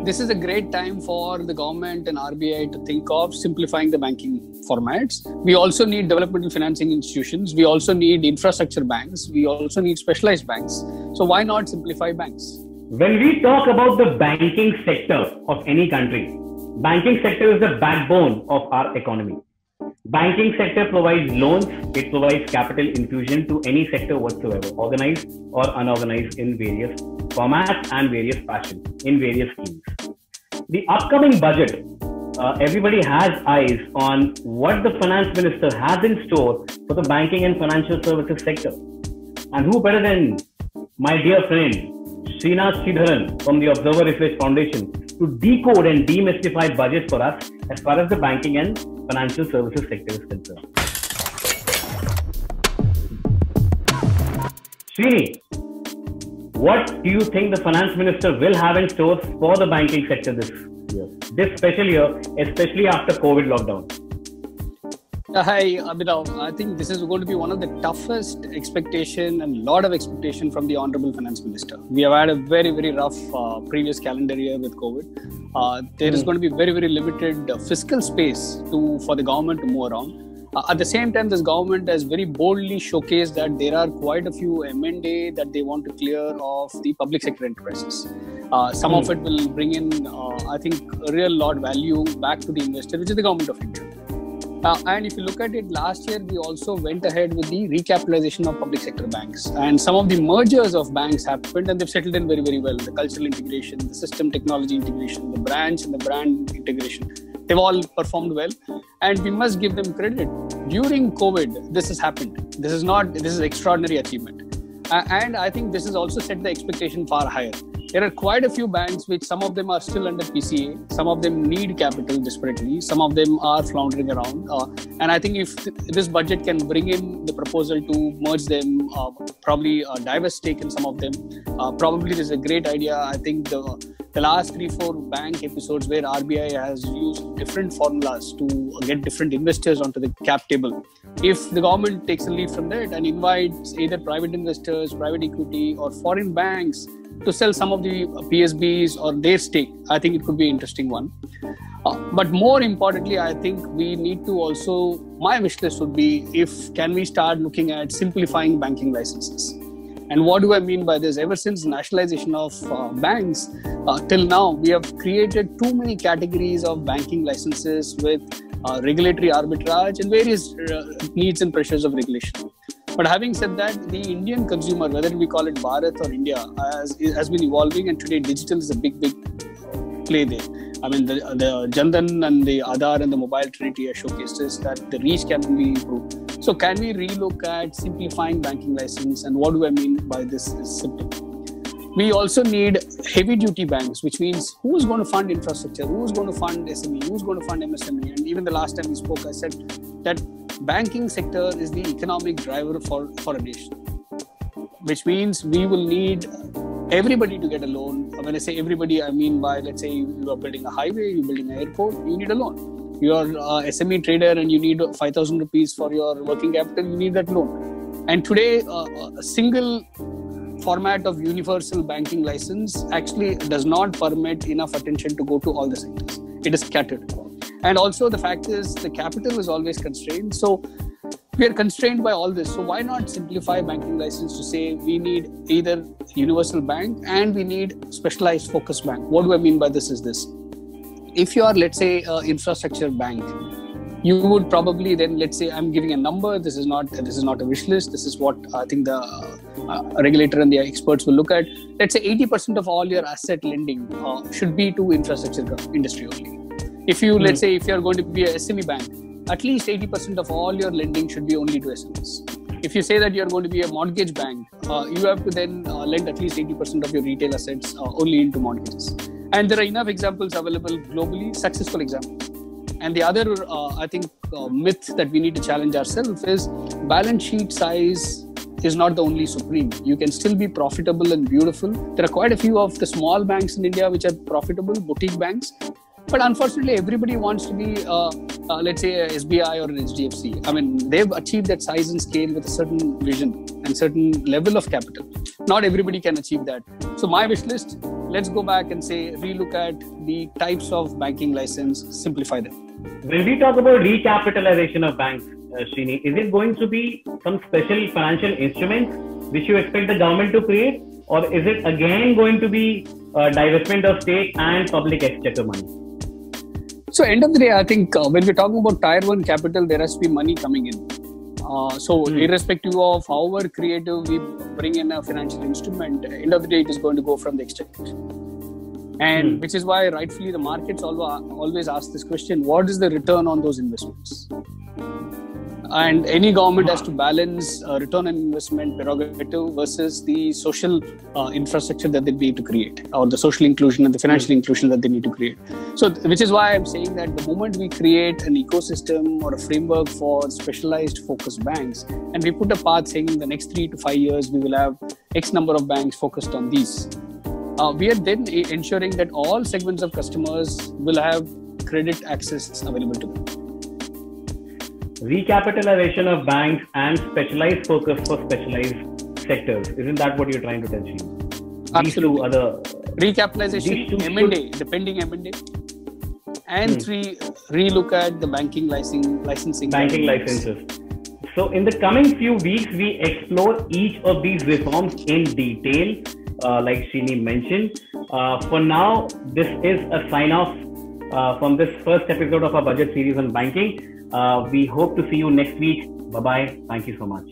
This is a great time for the government and RBI to think of simplifying the banking formats. We also need developmental financing institutions. We also need infrastructure banks. We also need specialized banks. So why not simplify banks? When we talk about the banking sector of any country, banking sector is the backbone of our economy. Banking sector provides loans, it provides capital infusion to any sector whatsoever, organized or unorganized in various formats and various fashions, in various schemes. The upcoming budget, everybody has eyes on what the finance minister has in store for the banking and financial services sector. And who better than my dear friend, Srinath Sridharan from the Observer Research Foundation to decode and demystify budget for us as far as the banking and financial services sector is concerned. Srini, what do you think the finance minister will have in store for the banking sector this year, this special year, especially after COVID lockdown? Hi, Abhinav. I think this is going to be one of the toughest expectation and lot of expectation from the Honorable Finance Minister. We have had a very, very rough previous calendar year with COVID. There is going to be very, very limited fiscal space for the government to move around. At the same time, this government has very boldly showcased that there are quite a few M&A that they want to clear of the public sector enterprises. Some of it will bring in, I think, a real lot value back to the investor, which is the government of India. And if you look at it, last year, we also went ahead with the recapitalization of public sector banks. And some of the mergers of banks happened and they've settled in very, very well. The cultural integration, the system technology integration, the branch and the brand integration, they've all performed well. And we must give them credit. During COVID, this has happened. This is extraordinary achievement. And I think this has also set the expectation far higher. There are quite a few banks which some of them are still under PCA. Some of them need capital desperately. Some of them are floundering around. And I think if this budget can bring in the proposal to merge them, probably divest stake in some of them, probably this is a great idea. I think the last 3-4 bank episodes where RBI has used different formulas to get different investors onto the cap table. If the government takes a leaf from that and invites either private investors, private equity or foreign banks to sell some of the PSBs or their stake, I think it could be an interesting one. But more importantly, I think we need to also, my wish list would be can we start looking at simplifying banking licenses. And what do I mean by this? Ever since nationalization of banks, till now, we have created too many categories of banking licenses with regulatory arbitrage and various needs and pressures of regulation. But having said that, the Indian consumer, whether we call it Bharat or India, has been evolving, and today digital is a big play there. I mean, the Jan Dhan and the Aadhaar and the mobile trinity have showcased this, that the reach can be improved. So can we relook at simplifying banking license? And what do I mean by this is simple. We also need heavy duty banks, which means who's going to fund infrastructure, who's going to fund SME, who's going to fund MSME. And even the last time we spoke, I said that banking sector is the economic driver for a nation, which means we will need everybody to get a loan. When I say everybody, I mean by, let's say you are building a highway, you're building an airport, you need a loan. You're a SME trader and you need 5,000 rupees for your working capital, you need that loan. And today, a single format of universal banking license actually does not permit enough attention to go to all the sectors. It is scattered. And also the fact is the capital is always constrained. So we are constrained by all this. So why not simplify banking license to say we need either universal bank and we need specialized focus bank. What do I mean by this is this. If you are, let's say, an infrastructure bank, you would probably then, let's say, I'm giving a number. This is not a wish list. This is what I think the regulator and the experts will look at. Let's say 80% of all your asset lending should be to infrastructure industry only. If you, let's say, if you're going to be a SME bank, at least 80% of all your lending should be only to SMEs. If you say that you're going to be a mortgage bank, you have to then lend at least 80% of your retail assets only into mortgages. And there are enough examples available globally, successful examples. And the other, I think, myth that we need to challenge ourselves is balance sheet size is not the only supreme. You can still be profitable and beautiful. There are quite a few of the small banks in India which are profitable, boutique banks. But unfortunately, everybody wants to be, let's say, a SBI or an HDFC. I mean, they've achieved that size and scale with a certain vision and certain level of capital. Not everybody can achieve that. So my wish list, let's go back and say, relook at the types of banking license, simplify them. When we talk about recapitalization of banks, Srini, is it going to be some special financial instruments which you expect the government to create, or is it again going to be divestment of state and public exchequer money? So end of the day, I think when we're talking about tier 1 capital, there has to be money coming in. Irrespective of however creative we bring in a financial instrument, end of the day, it is going to go from the exchequer. And which is why rightfully the markets always ask this question, what is the return on those investments? And any government has to balance return on investment prerogative versus the social infrastructure that they need to create, or the social inclusion and the financial inclusion that they need to create. So, which is why I'm saying that the moment we create an ecosystem or a framework for specialized focused banks, and we put a path saying in the next 3 to 5 years, we will have X number of banks focused on these. We are then ensuring that all segments of customers will have credit access available to them. Recapitalization of banks and specialized focus for specialized sectors. Isn't that what you're trying to tell me? These two other recapitalization, M&A, the pending M&A, and 3, relook at the banking licensing. Banking licenses. So in the coming few weeks, we explore each of these reforms in detail, like Srini mentioned. For now, this is a sign-off from this first episode of our budget series on banking. We hope to see you next week. Bye-bye. Thank you so much.